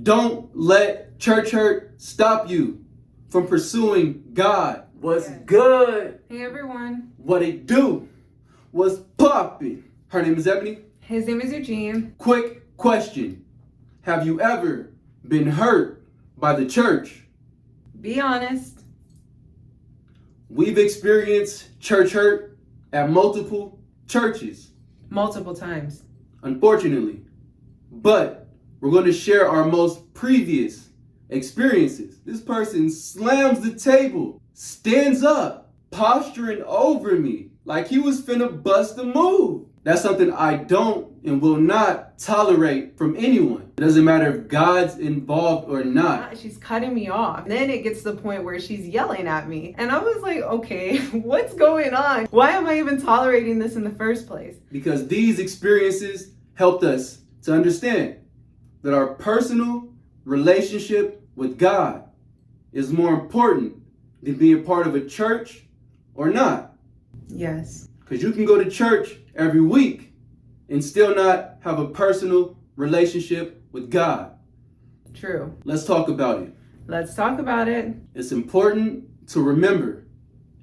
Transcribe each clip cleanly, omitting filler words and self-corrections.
Don't let church hurt stop you from pursuing God. What's good? Hey everyone. What it do? What's poppin'? Her name is Ebony. His name is Eugene. Quick question. Have you ever been hurt by the church? Be honest. We've experienced church hurt at multiple churches, Multiple times. unfortunately. But we're going to share our most previous experiences. This person slams the table, stands up, posturing over me like he was finna bust a move. That's something I don't and will not tolerate from anyone. It doesn't matter if God's involved or not. She's cutting me off. Then it gets to the point where she's yelling at me. And I was like, okay, what's going on? Why am I even tolerating this in the first place? Because these experiences helped us to understand that our personal relationship with God is more important than being part of a church or not. Yes. Because you can go to church every week and still not have a personal relationship with God. True. Let's talk about it. Let's talk about it. It's important to remember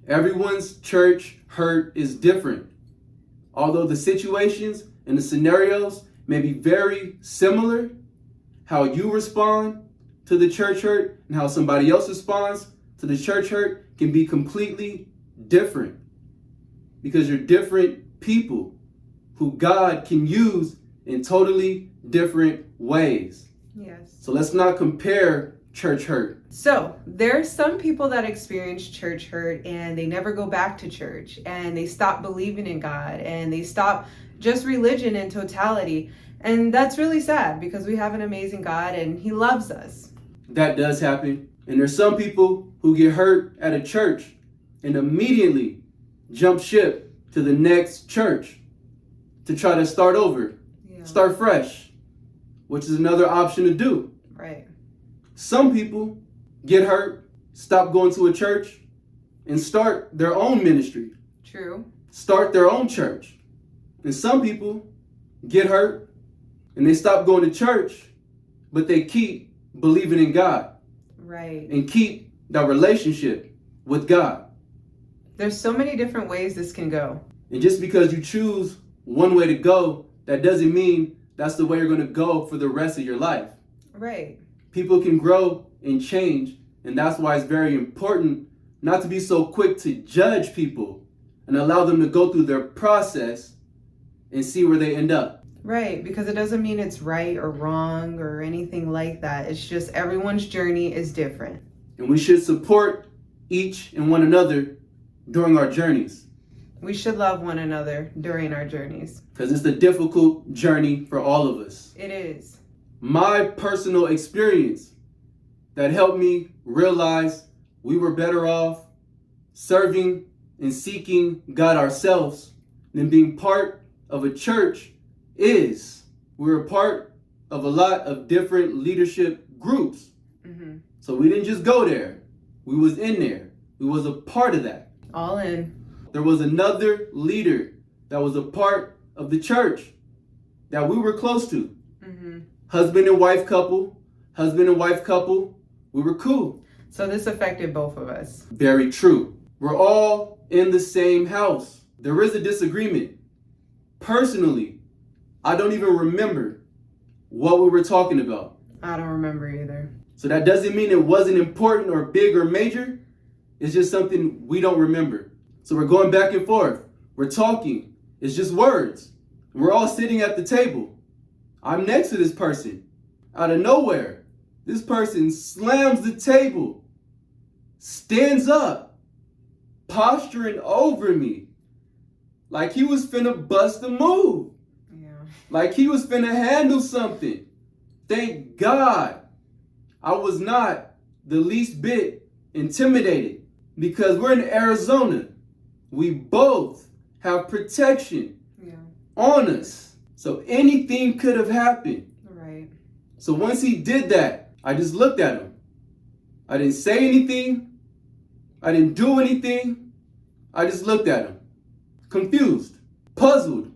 everyone's church hurt is different. Although the situations and the scenarios may be very similar, how you respond to the church hurt and how somebody else responds to the church hurt can be completely different. Because you're different people who God can use in totally different ways. Yes. So let's not compare church hurt. So there's some people that experience church hurt and they never go back to church and they stop believing in God and they stop just religion in totality. And that's really sad because we have an amazing God and He loves us. That does happen. And there's some people who get hurt at a church and immediately jump ship to the next church to try to start over, start fresh, which is another option to do. Right. Some people get hurt, stop going to a church, and start their own ministry. True. Start their own church. And some people get hurt and they stop going to church, but they keep believing in God. Right. And keep that relationship with God. There's so many different ways this can go. And just because you choose one way to go, that doesn't mean that's the way you're going to go for the rest of your life. Right. People can grow and change, and that's why it's very important not to be so quick to judge people and allow them to go through their process and see where they end up. Right, because it doesn't mean it's right or wrong or anything like that. It's just everyone's journey is different. And we should support each and one another during our journeys. We should love one another during our journeys. Because it's a difficult journey for all of us. It is. My personal experience that helped me realize we were better off serving and seeking God ourselves than being part of a church is we're a part of a lot of different leadership groups. Mm-hmm. So we didn't just go there. We was in there. We was a part of that. All in. There was another leader that was a part of the church that we were close to. Mm-hmm. Husband and wife couple, we were cool. So this affected both of us. Very true. We're all in the same house. There is a disagreement. Personally, I don't even remember what we were talking about. I don't remember either. So that doesn't mean it wasn't important or big or major. It's just something we don't remember. So we're going back and forth. We're talking. It's just words. We're all sitting at the table. I'm next to this person. Out of nowhere, this person slams the table, stands up, posturing over me like he was finna bust a move. Yeah. Like he was finna handle something. Thank God I was not the least bit intimidated because we're in Arizona. We both have protection on us. So anything could have happened. Right. So once he did that, I just looked at him. I didn't say anything. I didn't do anything. I just looked at him. Confused, puzzled,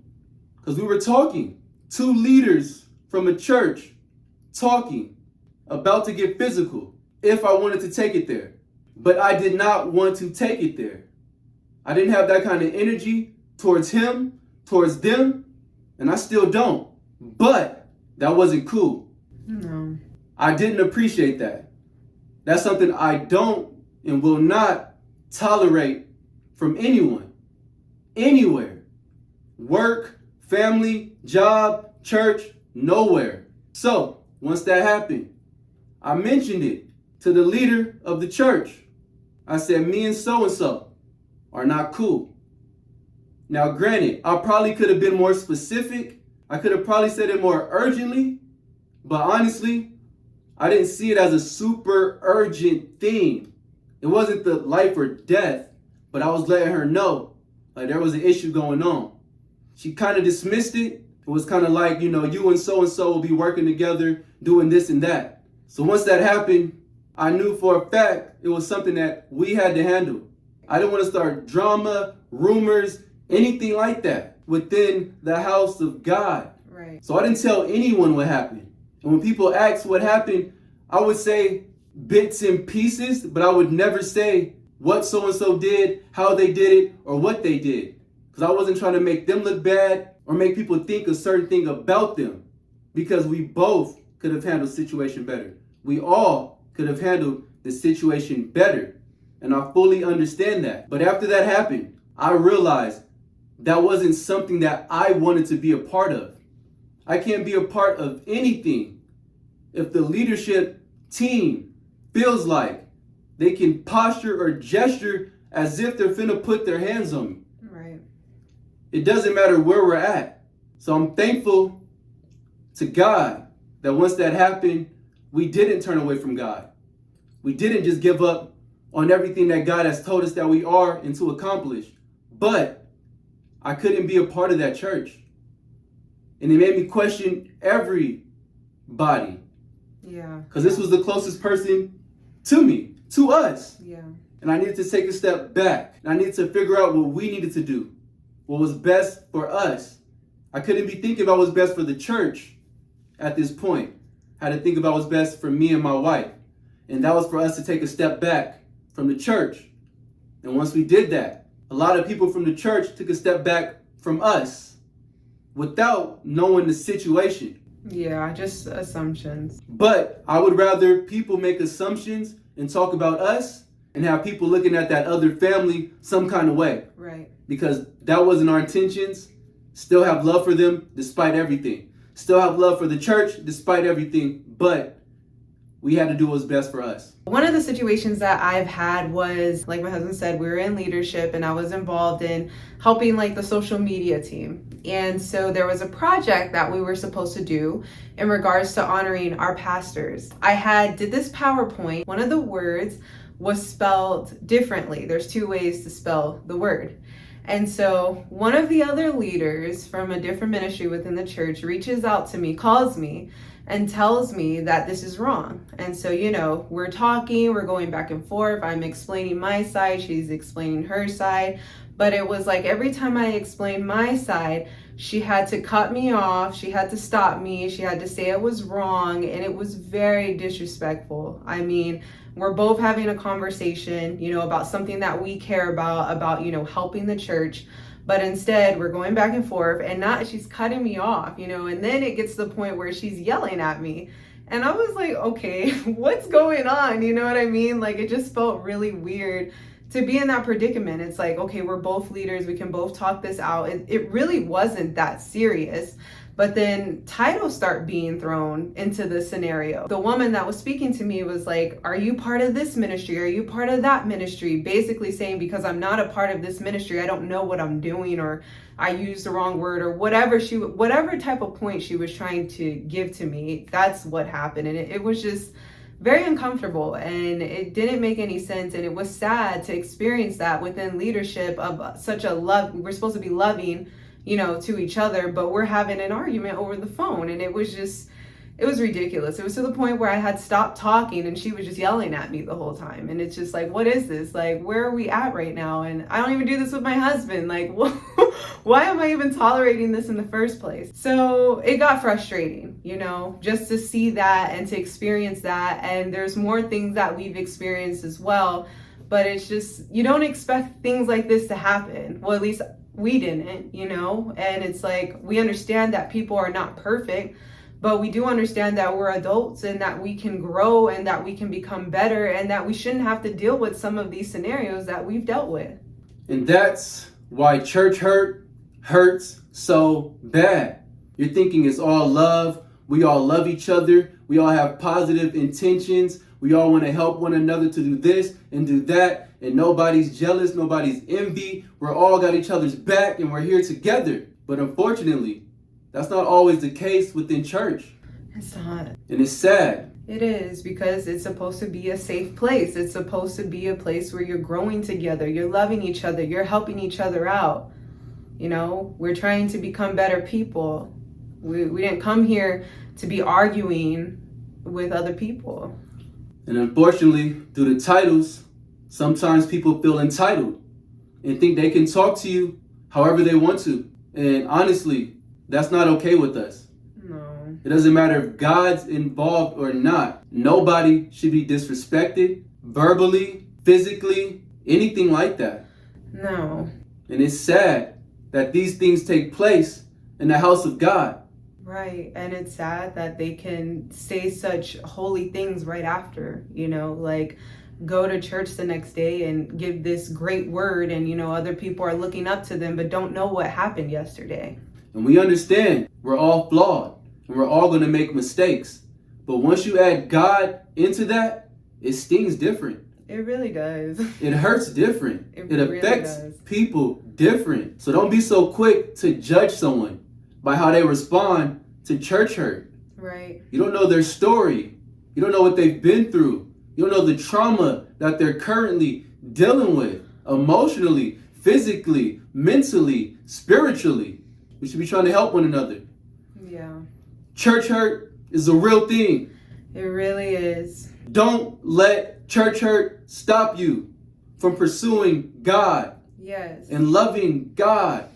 because we were talking. Two leaders from a church talking. about to get physical if I wanted to take it there. But I did not want to take it there. I didn't have that kind of energy towards him, towards them, and I still don't. But that wasn't cool. No. I didn't appreciate that. That's something I don't and will not tolerate from anyone, anywhere. Work, family, job, church, nowhere. So, once that happened, I mentioned it to the leader of the church. I said, me and so are not cool. Now, granted, I probably could have been more specific. I could have probably said it more urgently. But honestly, I didn't see it as a super urgent thing. It wasn't the life or death, but I was letting her know like there was an issue going on. She kind of dismissed it. It was kind of like, you and so will be working together, doing this and that. So once that happened, I knew for a fact it was something that we had to handle. I didn't want to start drama, rumors, anything like that within the house of God. Right. So I didn't tell anyone what happened. And when people ask what happened, I would say bits and pieces, but I would never say what so-and-so did, how they did it, or what they did. Because I wasn't trying to make them look bad or make people think a certain thing about them. Because we both could have handled the situation better. We all could have handled the situation better. And I fully understand that. But after that happened, I realized that wasn't something that I wanted to be a part of. I can't be a part of anything if the leadership team feels like they can posture or gesture as if they're finna put their hands on me. Right. It doesn't matter where we're at. So I'm thankful to God that once that happened, we didn't turn away from God. We didn't just give up on everything that God has told us that we are and to accomplish. But I couldn't be a part of that church. And it made me question everybody. Yeah. Because this was the closest person to me, to us. Yeah. And I needed to take a step back. And I needed to figure out what we needed to do. What was best for us. I couldn't be thinking about what's best for the church at this point. I had to think about what's best for me and my wife. And that was for us to take a step back from the church. And once we did that, a lot of people from the church took a step back from us without knowing the situation. Yeah, just assumptions. But I would rather people make assumptions and talk about us and have people looking at that other family some kind of way. Right. Because that wasn't our intentions. Still have love for them despite everything. Still have love for the church despite everything. But we had to do what's best for us. One of the situations that I've had was, like my husband said, we were in leadership and I was involved in helping like the social media team. And so there was a project that we were supposed to do in regards to honoring our pastors. I did this PowerPoint. One of the words was spelled differently. There's two ways to spell the word. And so one of the other leaders from a different ministry within the church reaches out to me, calls me, and tells me that this is wrong. And so, we're talking, we're going back and forth. I'm explaining my side, she's explaining her side. But it was like every time I explained my side, she had to cut me off, she had to stop me, she had to say it was wrong, and it was very disrespectful. I mean, we're both having a conversation, about something that we care about, helping the church. But instead, we're going back and forth and she's cutting me off, and then it gets to the point where she's yelling at me. And I was like, okay, what's going on? You know what I mean? Like, it just felt really weird to be in that predicament. It's like, okay, we're both leaders. We can both talk this out. It really wasn't that serious. But then titles start being thrown into the scenario. The woman that was speaking to me was like, are you part of this ministry? Are you part of that ministry? Basically saying, because I'm not a part of this ministry, I don't know what I'm doing, or I used the wrong word, or whatever type of point she was trying to give to me. That's what happened. And it was just very uncomfortable, and it didn't make any sense. And it was sad to experience that within leadership of such a love. We're supposed to be loving, to each other, but we're having an argument over the phone. And it it was ridiculous. It was to the point where I had stopped talking and she was just yelling at me the whole time. And it's just like, what is this? Like, where are we at right now? And I don't even do this with my husband. Like, why am I even tolerating this in the first place? So it got frustrating, you know, just to see that and to experience that. And there's more things that we've experienced as well. But it's just, you don't expect things like this to happen. Well, at least we didn't, you know? And it's like, we understand that people are not perfect, but we do understand that we're adults and that we can grow and that we can become better and that we shouldn't have to deal with some of these scenarios that we've dealt with. And that's why church hurt hurts so bad. You're thinking it's all love. We all love each other. We all have positive intentions. We all want to help one another to do this and do that. And nobody's jealous. Nobody's envy. We're all got each other's back and we're here together. But unfortunately, that's not always the case within church. It's not. And it's sad. It is, because it's supposed to be a safe place. It's supposed to be a place where you're growing together. You're loving each other. You're helping each other out. You know, we're trying to become better people. We didn't come here to be arguing with other people. And unfortunately, due to titles, sometimes people feel entitled and think they can talk to you however they want to. And honestly, that's not okay with us. No. It doesn't matter if God's involved or not. Nobody should be disrespected, verbally, physically, anything like that. No. And it's sad that these things take place in the house of God. Right. And it's sad that they can say such holy things right after, you know, like go to church the next day and give this great word and, you know, other people are looking up to them but don't know what happened yesterday. And we understand we're all flawed and we're all going to make mistakes. But once you add God into that, it stings different. It really does. It hurts different. It really affects does. people different. So don't be so quick to judge someone by how they respond to church hurt. Right. You don't know their story. You don't know what they've been through. You don't know the trauma that they're currently dealing with emotionally, physically, mentally, spiritually. We should be trying to help one another. Yeah. Church hurt is a real thing. It really is. Don't let church hurt stop you from pursuing God Yes. and loving God.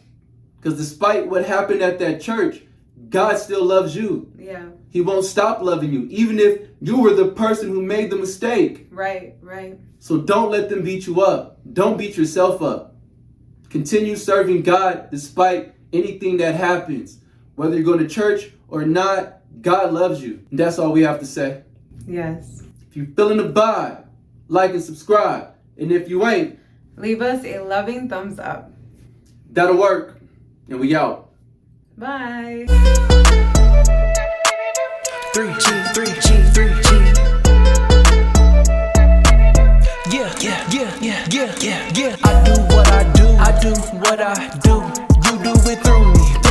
Because despite what happened at that church, God still loves you. Yeah. He won't stop loving you, even if you were the person who made the mistake. Right. Right. So don't let them beat you up. Don't beat yourself up. Continue serving God despite anything that happens. Whether you're going to church or not, God loves you. And that's all we have to say. Yes. If you're feeling the vibe, like and subscribe. And if you ain't, Leave us a loving thumbs up. that'll work. And we out. Bye. 3G, 3G, 3G. Yeah. I do what I do. I do what I do. You do it through me.